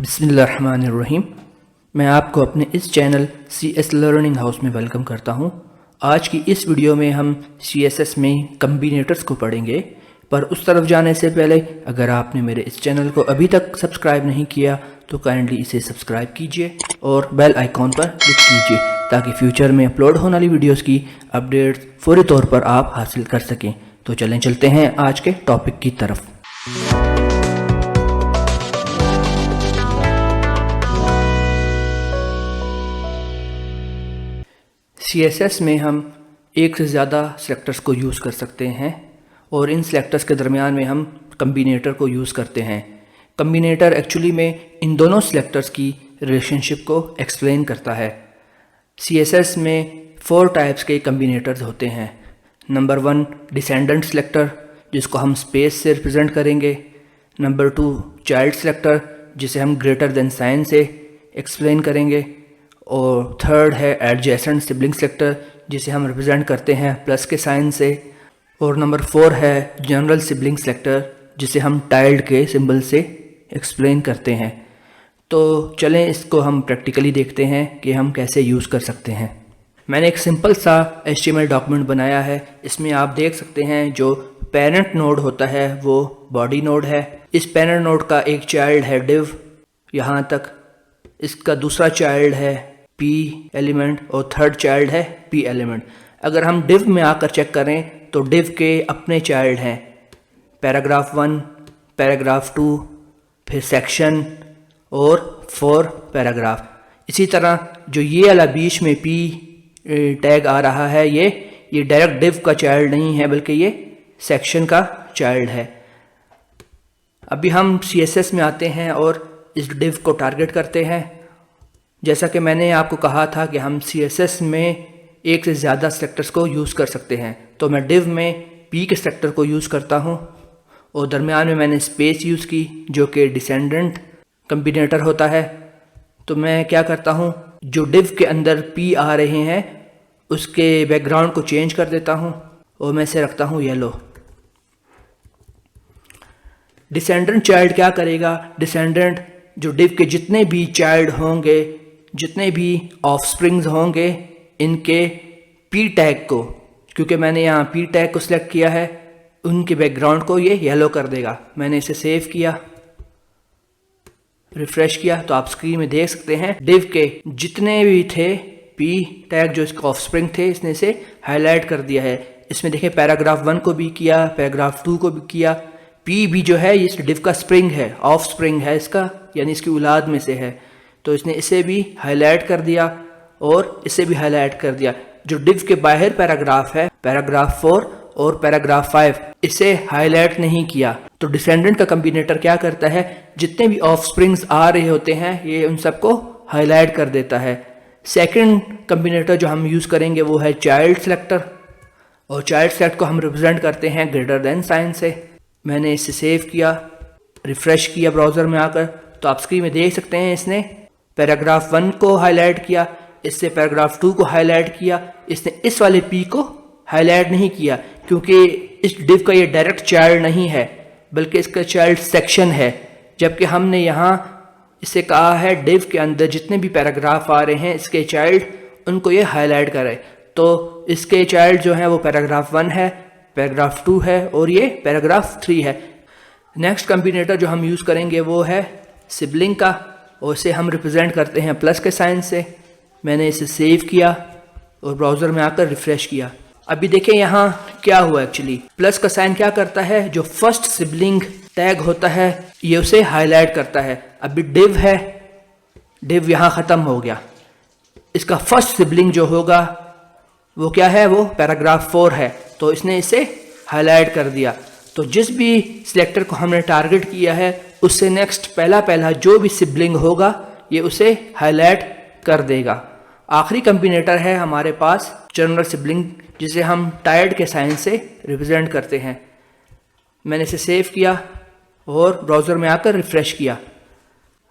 बिस्मिल्लाहिर्रहमानिर्रहीम। मैं आपको अपने इस चैनल CS लर्निंग हाउस में वेलकम करता हूं। आज की इस वीडियो में हम CSS में कम्बिनेटर्स को पढ़ेंगे, पर उस तरफ जाने से पहले अगर आपने मेरे इस चैनल को अभी तक सब्सक्राइब नहीं किया तो काइंडली इसे सब्सक्राइब कीजिए और बेल आइकॉन पर क्लिक कीजिए ताकि फ्यूचर में अपलोड होने वाली वीडियोस की अपडेट्स फौरी तौर पर आप हासिल कर सकें। तो चलते हैं आज के टॉपिक की तरफ। CSS में हम एक से ज़्यादा सेलेक्टर्स को यूज़ कर सकते हैं और इन सेलेक्टर्स के दरमियान में हम कम्बिनेटर को यूज़ करते हैं। कम्बिनेटर एक्चुअली में इन दोनों सेलेक्टर्स की रिलेशनशिप को एक्सप्लेन करता है। CSS में 4 टाइप्स के कम्बिनेटर्स होते हैं। नंबर 1 डिसेंडेंट सेलेक्टर, जिसको हम स्पेस से रिप्रेजेंट करेंगे। नंबर 2 चाइल्ड सेलेक्टर, जिसे हम ग्रेटर देन साइन से एक्सप्लेन करेंगे। और थर्ड है एडजेसेंट सिबलिंग सेलेक्टर, जिसे हम रिप्रेजेंट करते हैं प्लस के साइन से। और नंबर 4 है जनरल सिबलिंग सेलेक्टर, जिसे हम टाइल्ड के सिंबल से एक्सप्लेन करते हैं। तो चलें इसको हम प्रैक्टिकली देखते हैं कि हम कैसे यूज़ कर सकते हैं। मैंने एक सिंपल सा HTML डॉक्यूमेंट बनाया है। इसमें आप देख सकते हैं जो पेरेंट नोड होता है वो बॉडी नोड है। इस पेरेंट नोड का एक चाइल्ड है डिव, यहाँ तक। इसका दूसरा चाइल्ड है P एलिमेंट और थर्ड चाइल्ड है P एलिमेंट। अगर हम div में आकर चेक करें तो div के अपने चाइल्ड हैं पैराग्राफ 1, पैराग्राफ 2, फिर सेक्शन और 4 पैराग्राफ। इसी तरह जो ये वाला बीच में P टैग आ रहा है ये डायरेक्ट div का चाइल्ड नहीं है बल्कि ये सेक्शन का चाइल्ड है। अभी हम CSS में आते हैं और इस div को टारगेट करते हैं। जैसा कि मैंने आपको कहा था कि हम CSS में एक से ज़्यादा सेलेक्टर्स को यूज़ कर सकते हैं, तो मैं div में P के सेलेक्टर को यूज़ करता हूँ और दरमियान में मैंने स्पेस यूज़ की जो कि डिसेंडेंट कम्बिनेटर होता है। तो मैं क्या करता हूँ, जो div के अंदर P आ रहे हैं उसके बैकग्राउंड को चेंज कर देता हूँ और मैं इसे रखता हूँ येलो। डिसेंडेंट चाइल्ड क्या करेगा, डिसेंडेंट जो div के जितने भी चाइल्ड होंगे, जितने भी ऑफस्प्रिंग्स होंगे, इनके P टैग को, क्योंकि मैंने यहाँ P टैग को सिलेक्ट किया है, उनके बैकग्राउंड को ये येलो कर देगा। मैंने इसे सेव किया, रिफ्रेश किया तो आप स्क्रीन में देख सकते हैं div के जितने भी थे P टैग जो इसके ऑफस्प्रिंग थे इसने इसे हाईलाइट कर दिया है। इसमें देखें पैराग्राफ 1 को भी किया, पैराग्राफ 2 को भी किया। P भी जो है ये div का स्प्रिंग है, ऑफ स्प्रिंग है इसका, यानी इसकी औलाद में से है। तो इसने इसे भी हाईलाइट कर दिया और इसे भी हाईलाइट कर दिया। जो div के बाहर पैराग्राफ है, पैराग्राफ 4 और पैराग्राफ 5, इसे हाईलाइट नहीं किया। तो डिसेंडेंट का कम्बिनेटर क्या करता है, जितने भी ऑफस्प्रिंग्स आ रहे होते हैं ये उन सबको हाईलाइट कर देता है। सेकंड कम्बिनेटर जो हम यूज़ करेंगे वो है चाइल्ड सेलेक्टर, और चाइल्ड सेलेक्ट को हम रिप्रेजेंट करते हैं ग्रेटर देन साइन से। मैंने इसे सेव किया, रिफ्रेश किया ब्राउज़र में आकर, तो आप स्क्रीन में देख सकते हैं इसने पैराग्राफ 1 को हाईलाइट किया, इससे पैराग्राफ 2 को हाईलाइट किया। इसने इस वाले P को हाईलाइट नहीं किया क्योंकि इस div का ये डायरेक्ट चाइल्ड नहीं है बल्कि इसका चाइल्ड सेक्शन है। जबकि हमने यहाँ इसे कहा है div के अंदर जितने भी पैराग्राफ आ रहे हैं इसके चाइल्ड, उनको ये हाईलाइट करे। तो इसके चाइल्ड जो है वो पैराग्राफ 1 है, पैराग्राफ 2 है और ये पैराग्राफ 3 है। नेक्स्ट कम्बिनेटर जो हम यूज़ करेंगे वो है सिबलिंग का, और इसे हम रिप्रेजेंट करते हैं प्लस के साइन से। मैंने इसे सेव किया और ब्राउज़र में आकर रिफ्रेश किया। अभी देखें यहाँ क्या हुआ। एक्चुअली प्लस का साइन क्या करता है, जो फर्स्ट सिबलिंग टैग होता है ये उसे हाईलाइट करता है। अभी div है, div यहाँ ख़त्म हो गया। इसका फर्स्ट सिबलिंग जो होगा वो क्या है, वो पैराग्राफ 4 है, तो इसने इसे हाईलाइट कर दिया। तो जिस भी सिलेक्टर को हमने टारगेट किया है उससे नेक्स्ट पहला जो भी सिबलिंग होगा ये उसे हाईलाइट कर देगा। आखिरी कम्बिनेटर है हमारे पास जनरल सिबलिंग, जिसे हम टाइल्ड के साइन से रिप्रेजेंट करते हैं। मैंने इसे सेव किया और ब्राउज़र में आकर रिफ्रेश किया।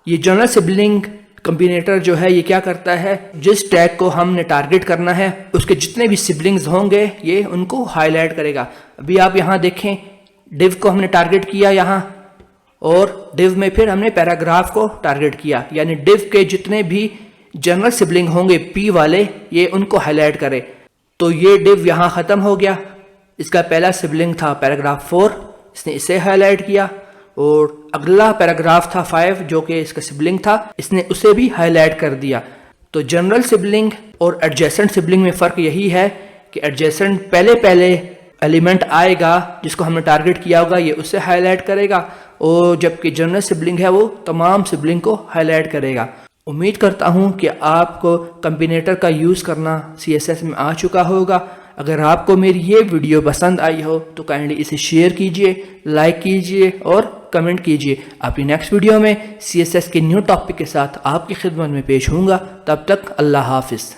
ये जनरल सिबलिंग कम्बिनेटर जो है ये क्या करता है, जिस टैग को हमने टारगेट करना है उसके जितने भी सिबलिंग्स होंगे ये उनको हाईलाइट करेगा। अभी आप यहाँ देखें, डिव को हमने टारगेट किया यहाँ, और डिव में फिर हमने पैराग्राफ को टारगेट किया, यानी डिव के जितने भी जनरल सिबलिंग होंगे P वाले ये उनको हाईलाइट करे। तो ये डिव यहाँ ख़त्म हो गया। इसका पहला सिबलिंग था पैराग्राफ 4, इसने इसे हाईलाइट किया, और अगला पैराग्राफ था 5 जो कि इसका सिबलिंग था, इसने उसे भी हाईलाइट कर दिया। तो जनरल सिबलिंग और एडजेसेंट सिबलिंग में फ़र्क यही है कि एडजेसेंट पहले एलिमेंट आएगा जिसको हमने टारगेट किया होगा, ये उसे हाईलाइट करेगा, और जबकि जनरल सिबलिंग है वो तमाम सिबलिंग को हाईलाइट करेगा। उम्मीद करता हूँ कि आपको कम्बिनेटर का यूज़ करना CSS में आ चुका होगा। अगर आपको मेरी ये वीडियो पसंद आई हो तो काइंडली इसे शेयर कीजिए, लाइक कीजिए और कमेंट कीजिए। आपकी नेक्स्ट वीडियो में CSS के न्यू टॉपिक के साथ आपकी खिदमत में पेश होऊंगा। तब तक अल्लाह हाफिज़।